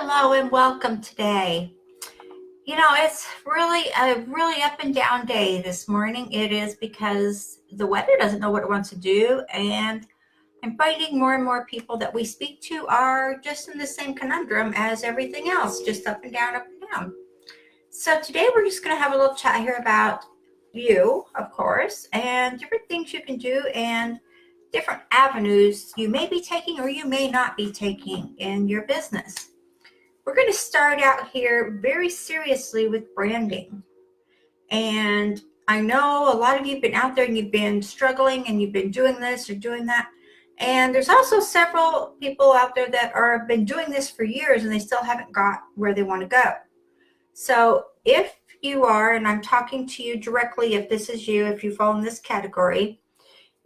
Hello and welcome today. You know, it's really a really up and down day this morning. It is because the weather doesn't know what it wants to do, and I'm finding more and more people that we speak to are just in the same conundrum as everything else, just up and down, up and down. So today we're just going to have a little chat here about you, of course, and different things you can do and different avenues you may be taking or you may not be taking in your business. We're going to start out here very seriously with branding. And I know a lot of you have been out there and you've been struggling and you've been doing this or doing that. And there's also several people out there that have been doing this for years and they still haven't got where they want to go. So if you are, and I'm talking to you directly, if this is you, if you fall in this category,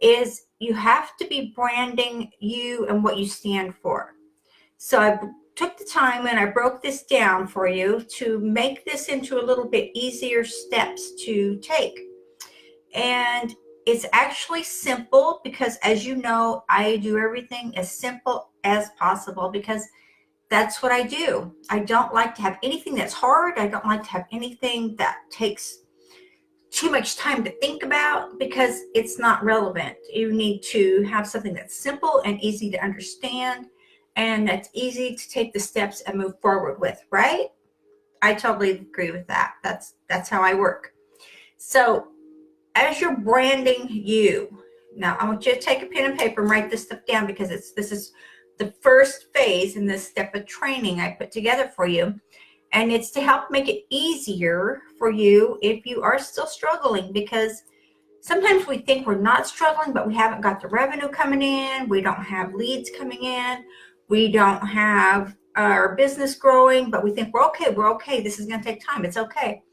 is you have to be branding you and what you stand for. So I took the time and I broke this down for you to make this into a little bit easier steps to take. And it's actually simple because, as you know, I do everything as simple as possible because that's what I do. I don't like to have anything that's hard. I don't like to have anything that takes too much time to think about because it's not relevant. You need to have something that's simple and easy to understand, and that's easy to take the steps and move forward with, right? I totally agree with that. That's how I work. So as you're branding you, now I want you to take a pen and paper and write this stuff down because this is the first phase in this step of training I put together for you. And it's to help make it easier for you if you are still struggling, because sometimes we think we're not struggling, but we haven't got the revenue coming in. We don't have leads coming in. We don't have our business growing, but we think we're okay. This is going to take time. It's okay.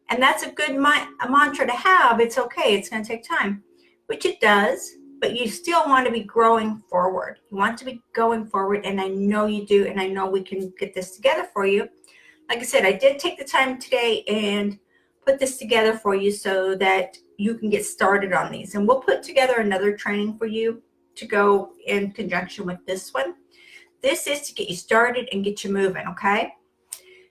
And that's a good mantra to have. It's okay. It's going to take time, which it does, but you still want to be growing forward. You want to be going forward, and I know you do, and I know we can get this together for you. Like I said, I did take the time today and put this together for you so that you can get started on these. And we'll put together another training for you to go in conjunction with this one. This is to get you started and get you moving, okay?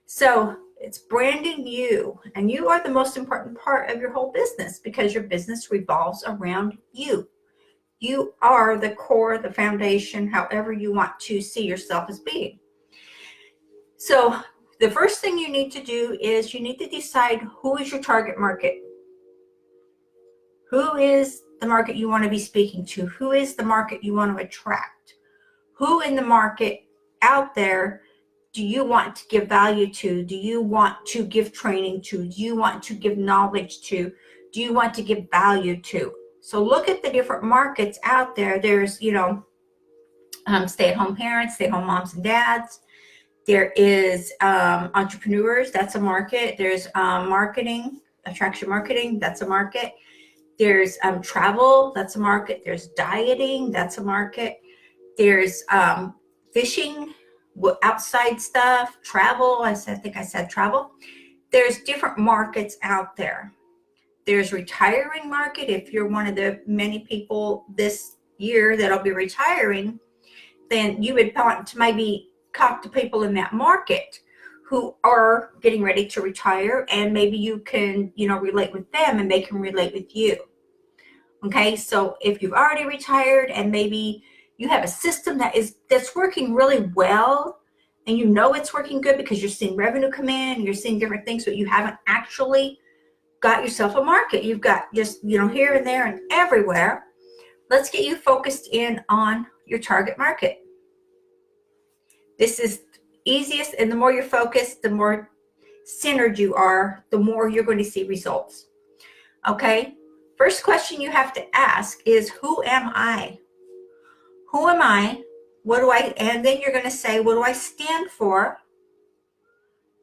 So it's branding you, and you are the most important part of your whole business because your business revolves around you. You are the core, the foundation, however you want to see yourself as being. So the first thing you need to do is you need to decide who is your target market. Who is the market you want to be speaking to? Who is the market you want to attract? Who in the market out there do you want to give value to? Do you want to give training to? Do you want to give knowledge to? Do you want to give value to? So look at the different markets out there. There's, stay-at-home parents, stay-at-home moms and dads. There is entrepreneurs, that's a market. There's marketing, attraction marketing, that's a market. There's travel, that's a market. There's dieting, that's a market. There's fishing, outside stuff, travel. I think I said travel. There's different markets out there. There's retiring market. If you're one of the many people this year that'll be retiring, then you would want to maybe talk to people in that market who are getting ready to retire, and maybe you can, relate with them and they can relate with you. Okay, so if you've already retired and maybe you have a system that's working really well, and you know it's working good because you're seeing revenue come in, you're seeing different things, but you haven't actually got yourself a market. You've got just, here and there and everywhere. Let's get you focused in on your target market. This is easiest, and the more you're focused, the more centered you are, the more you're going to see results. Okay? First question you have to ask is, who am I? Who am I? And then you're going to say, what do I stand for?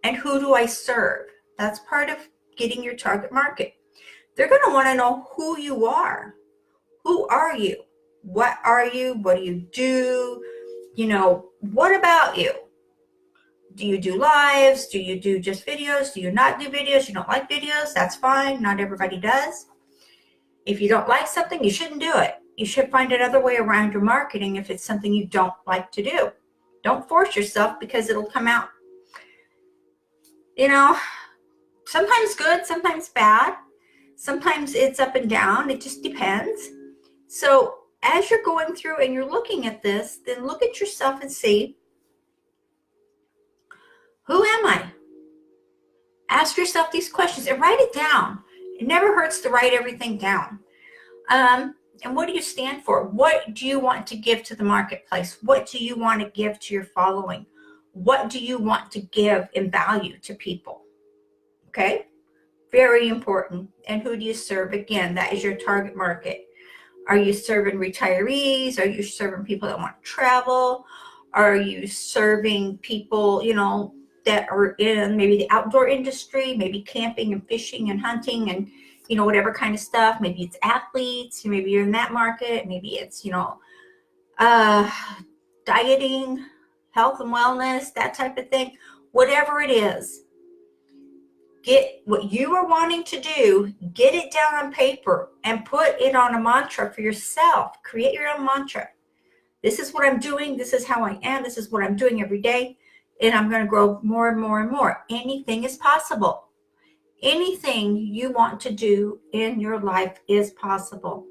And who do I serve? That's part of getting your target market. They're going to want to know who you are. Who are you? What are you? What do you do? What about you? Do you do lives? Do you do just videos? Do you not do videos? You don't like videos? That's fine. Not everybody does. If you don't like something, you shouldn't do it. You should find another way around your marketing if it's something you don't like to do. Don't force yourself because it'll come out You know, sometimes good, sometimes bad. Sometimes it's up and down. It just depends. So as you're going through and you're looking at this, then look at yourself and see, who am I? Ask yourself these questions and write it down. It never hurts to write everything down. And what do you stand for? What do you want to give to the marketplace? What do you want to give to your following? What do you want to give in value to people? Okay, very important. And who do you serve? Again, that is your target market. Are you serving retirees? Are you serving people that want to travel? Are you serving people, that are in maybe the outdoor industry, maybe camping and fishing and hunting and, whatever kind of stuff? Maybe it's athletes, maybe you're in that market. Maybe it's, dieting, health and wellness, that type of thing. Whatever it is, get what you are wanting to do, get it down on paper and put it on a mantra for yourself. Create your own mantra. This is what I'm doing. This is how I am. This is what I'm doing every day. And I'm going to grow more and more and more. Anything is possible. Anything you want to do in your life is possible.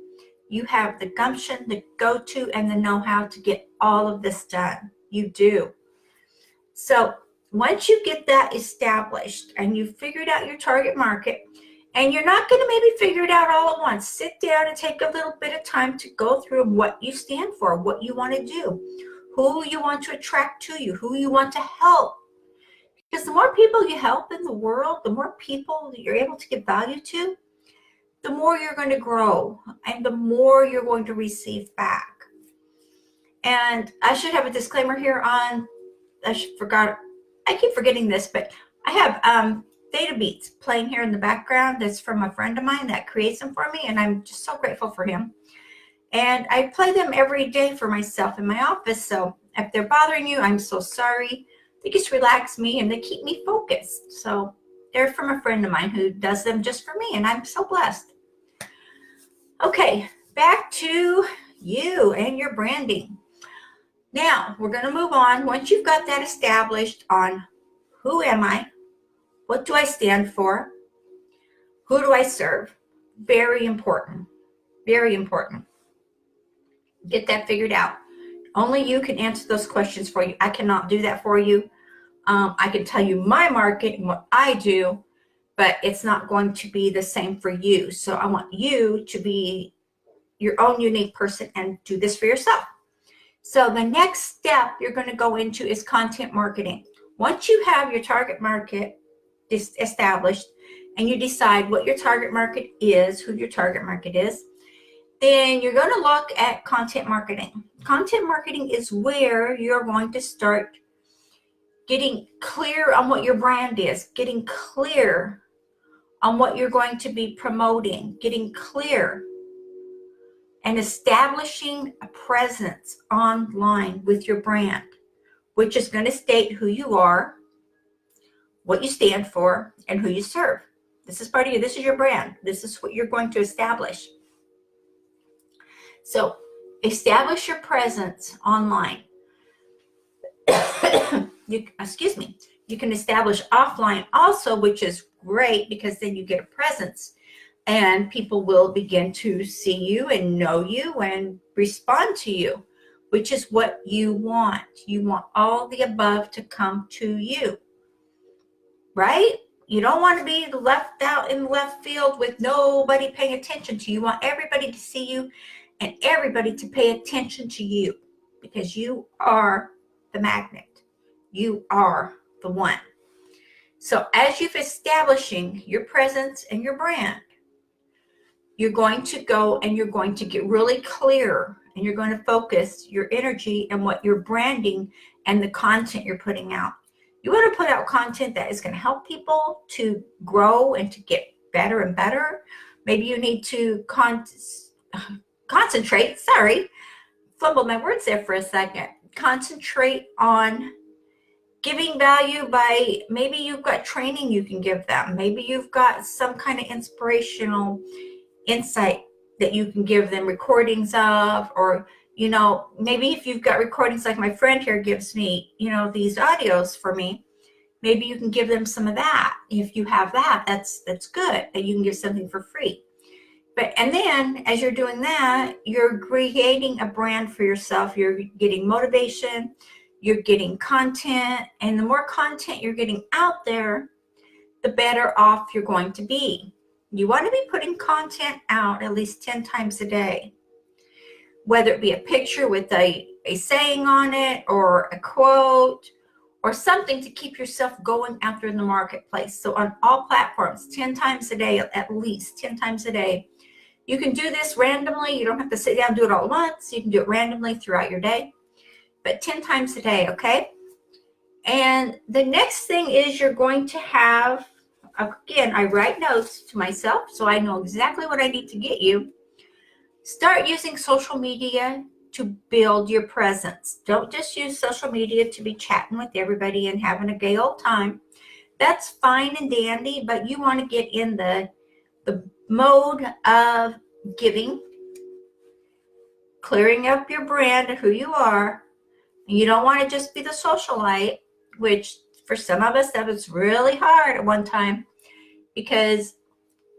You have the gumption, the go-to, and the know-how to get all of this done. You do. So once you get that established and you've figured out your target market, and you're not going to maybe figure it out all at once, sit down and take a little bit of time to go through what you stand for, what you want to do, who you want to attract to you, who you want to help. Because the more people you help in the world, the more people that you're able to give value to, the more you're going to grow and the more you're going to receive back. And I should have a disclaimer here on, I keep forgetting this, but I have Theta Beats playing here in the background. That's from a friend of mine that creates them for me, and I'm just so grateful for him. And I play them every day for myself in my office. So if they're bothering you, I'm so sorry. They just relax me and they keep me focused. So they're from a friend of mine who does them just for me, and I'm so blessed. Okay, back to you and your branding. Now we're going to move on. Once you've got that established on who am I, what do I stand for, who do I serve? Very important. Very important. Get that figured out. Only you can answer those questions for you. I cannot do that for you. I can tell you my market and what I do, but it's not going to be the same for you. So I want you to be your own unique person and do this for yourself. So the next step you're going to go into is content marketing. Once you have your target market established and you decide what your target market is, who your target market is, then you're going to look at content marketing. Content marketing is where you're going to start getting clear on what your brand is, getting clear on what you're going to be promoting, getting clear and establishing a presence online with your brand, which is going to state who you are, what you stand for, and who you serve. This is part of you. This is your brand. This is what you're going to establish. So establish your presence online. Excuse me. You can establish offline also, which is great because then you get a presence and people will begin to see you and know you and respond to you, which is what you want. You want all the above to come to you, right? You don't want to be left out in left field with nobody paying attention to you. You want everybody to see you and everybody to pay attention to you because you are the magnet. You are the one. So as you're establishing your presence and your brand, you're going to go and you're going to get really clear and you're going to focus your energy and what you're branding and the content you're putting out. You want to put out content that is going to help people to grow and to get better and better. Maybe you need to concentrate, fumbled my words there for a second. Concentrate on giving value by maybe you've got training you can give them. Maybe you've got some kind of inspirational insight that you can give them recordings of, or maybe if you've got recordings like my friend here gives me, these audios for me, maybe you can give them some of that. If you have that, that's good, that you can give something for free. And then as you're doing that, you're creating a brand for yourself. You're getting motivation, you're getting content, and the more content you're getting out there, the better off you're going to be. You want to be putting content out at least 10 times a day, whether it be a picture with a saying on it or a quote or something to keep yourself going out there in the marketplace. So on all platforms, 10 times a day, at least 10 times a day. You can do this randomly. You don't have to sit down and do it all at once. You can do it randomly throughout your day, but 10 times a day, okay? And the next thing is you're going to have, again, I write notes to myself so I know exactly what I need to get you. Start using social media to build your presence. Don't just use social media to be chatting with everybody and having a gay old time. That's fine and dandy, but you want to get in the mode of giving, clearing up your brand of who you are. You don't want to just be the socialite, which for some of us that was really hard at one time, because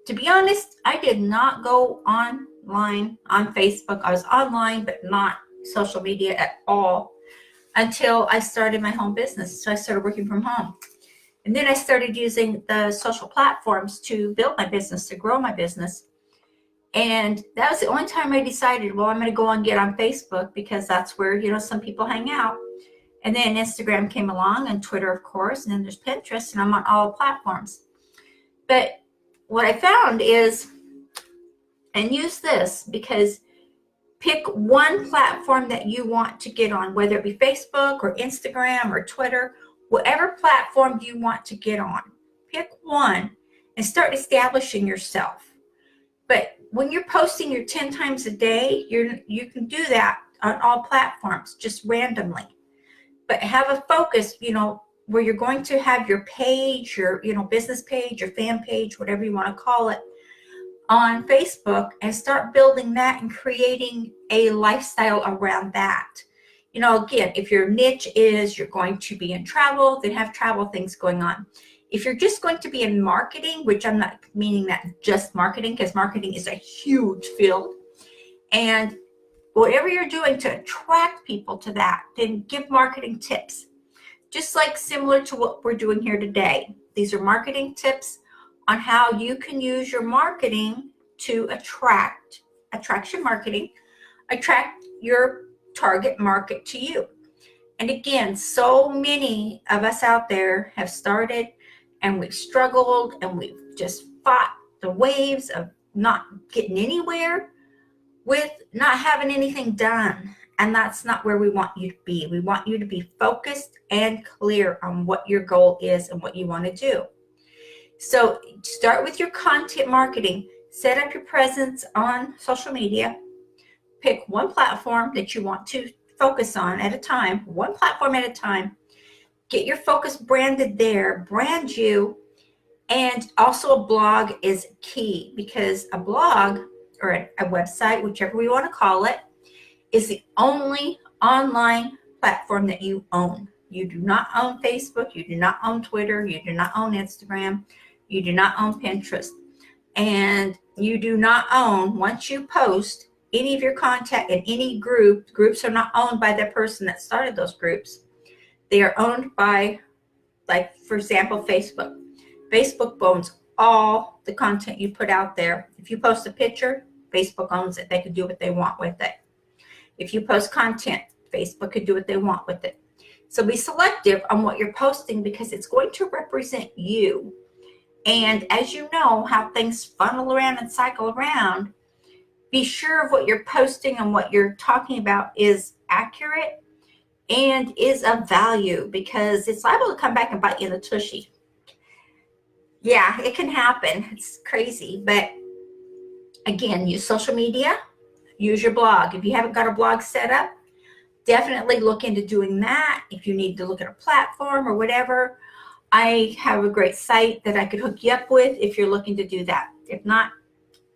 to be honest, I did not go online on Facebook. I was online, but not social media at all until I started my home business. So I started working from home. And then I started using the social platforms to build my business, to grow my business. And that was the only time I decided, well, I'm going to go and get on Facebook because that's where, some people hang out. And then Instagram came along and Twitter, of course, and then there's Pinterest, and I'm on all platforms. But what I found is, and use this, because pick one platform that you want to get on, whether it be Facebook or Instagram or Twitter, whatever platform you want to get on. Pick one and start establishing yourself. But when you're posting your 10 times a day, you can do that on all platforms, just randomly. But have a focus, where you're going to have your page, your business page, your fan page, whatever you want to call it, on Facebook, and start building that and creating a lifestyle around that. Again, if your niche is you're going to be in travel, then have travel things going on. If you're just going to be in marketing, which I'm not meaning that just marketing, because marketing is a huge field, and whatever you're doing to attract people to that, then give marketing tips. Just like similar to what we're doing here today. These are marketing tips on how you can use your marketing to attract your target market to you. And again, so many of us out there have started and we've struggled and we've just fought the waves of not getting anywhere with not having anything done. And that's not where we want you to be. We want you to be focused and clear on what your goal is and what you want to do. So start with your content marketing. Set up your presence on social media. Pick one platform that you want to focus on at a time, one platform at a time. Get your focus branded there, brand you. And also a blog is key, because a blog or a website, whichever we want to call it, is the only online platform that you own. You do not own Facebook, you do not own Twitter, you do not own Instagram, you do not own Pinterest, and you do not own, once you post any of your content in any groups are not owned by the person that started those groups. They are owned by, like, for example, Facebook. Facebook owns all the content you put out there. If you post a picture, Facebook owns it. They can do what they want with it. If you post content, Facebook could do what they want with it. So be selective on what you're posting, because it's going to represent you. And as you know how things funnel around and cycle around, be sure of what you're posting and what you're talking about is accurate and is of value, because it's liable to come back and bite you in the tushy. Yeah, it can happen. It's crazy. But again, use social media, use your blog. If you haven't got a blog set up, definitely look into doing that. If you need to look at a platform or whatever, I have a great site that I could hook you up with if you're looking to do that. If not,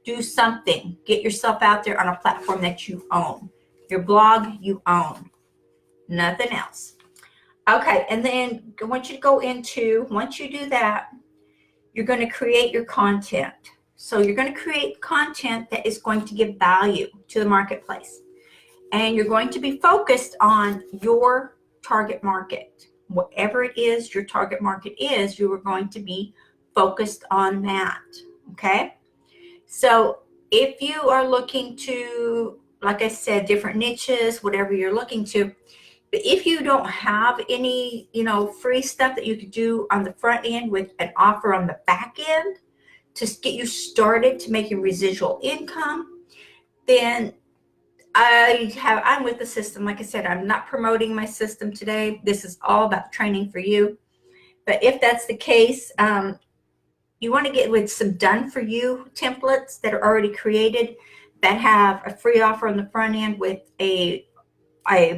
do something. Get yourself out there on a platform that you own. Your blog, you own. Nothing else. Okay, and then I want you to go into, once you do that, you're going to create your content. So you're going to create content that is going to give value to the marketplace. And you're going to be focused on your target market. Whatever it is your target market is, you are going to be focused on that. Okay? So if you are looking to, like I said, different niches, whatever you're looking to, but if you don't have any, free stuff that you could do on the front end with an offer on the back end to get you started to making residual income, then I'm with the system. Like I said, I'm not promoting my system today. This is all about training for you. But if that's the case, you want to get with some done for you templates that are already created that have a free offer on the front end with a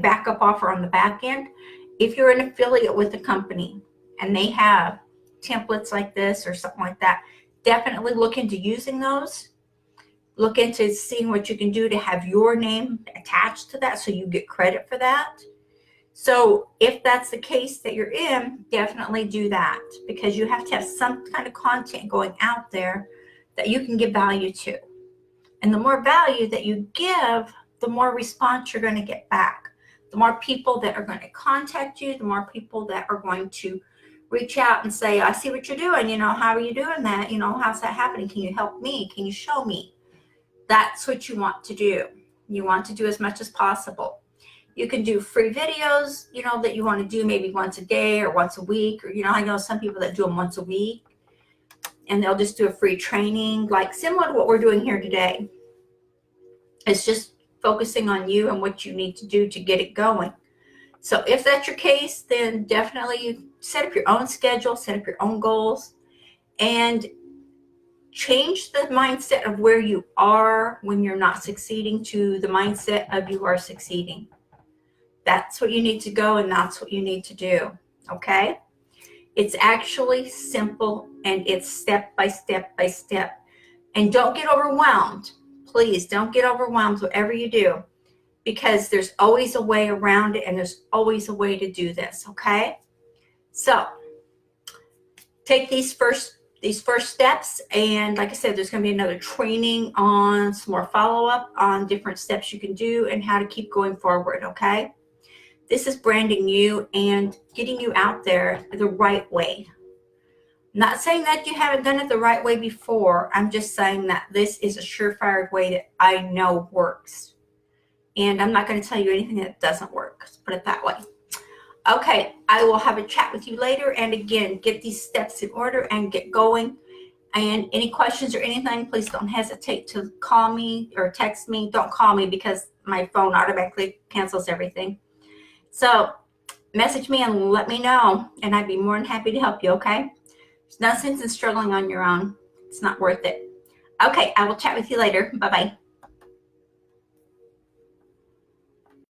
backup offer on the back end. If you're an affiliate with a company and they have templates like this or something like that, definitely look into using those. Look into seeing what you can do to have your name attached to that so you get credit for that. So if that's the case that you're in, definitely do that, because you have to have some kind of content going out there that you can give value to. And the more value that you give, the more response you're going to get back. The more people that are going to contact you, the more people that are going to reach out and say, I see what you're doing. How are you doing that? How's that happening? Can you help me? Can you show me? That's what you want to do. You want to do as much as possible. You can do free videos, that you want to do maybe once a day or once a week. Or, I know some people that do them once a week. And they'll just do a free training, like similar to what we're doing here today. It's just focusing on you and what you need to do to get it going. So if that's your case, then definitely set up your own schedule, set up your own goals, and change the mindset of where you are when you're not succeeding to the mindset of you are succeeding. That's what you need to go, and that's what you need to do. Okay? It's actually simple, and it's step by step by step. And don't get overwhelmed. Please don't get overwhelmed whatever you do, because there's always a way around it, and there's always a way to do this. Okay? So take these first steps, and like I said, there's going to be another training on some more follow-up on different steps you can do and how to keep going forward. Okay? This is branding you and getting you out there the right way. I'm not saying that you haven't done it the right way before. I'm just saying that this is a surefire way that I know works. And I'm not going to tell you anything that doesn't work. Let's put it that way. Okay, I will have a chat with you later. And again, get these steps in order and get going. And any questions or anything, please don't hesitate to call me or text me. Don't call me because my phone automatically cancels everything. So message me and let me know, and I'd be more than happy to help you, okay? There's no sense in struggling on your own. It's not worth it. Okay, I will chat with you later. Bye-bye.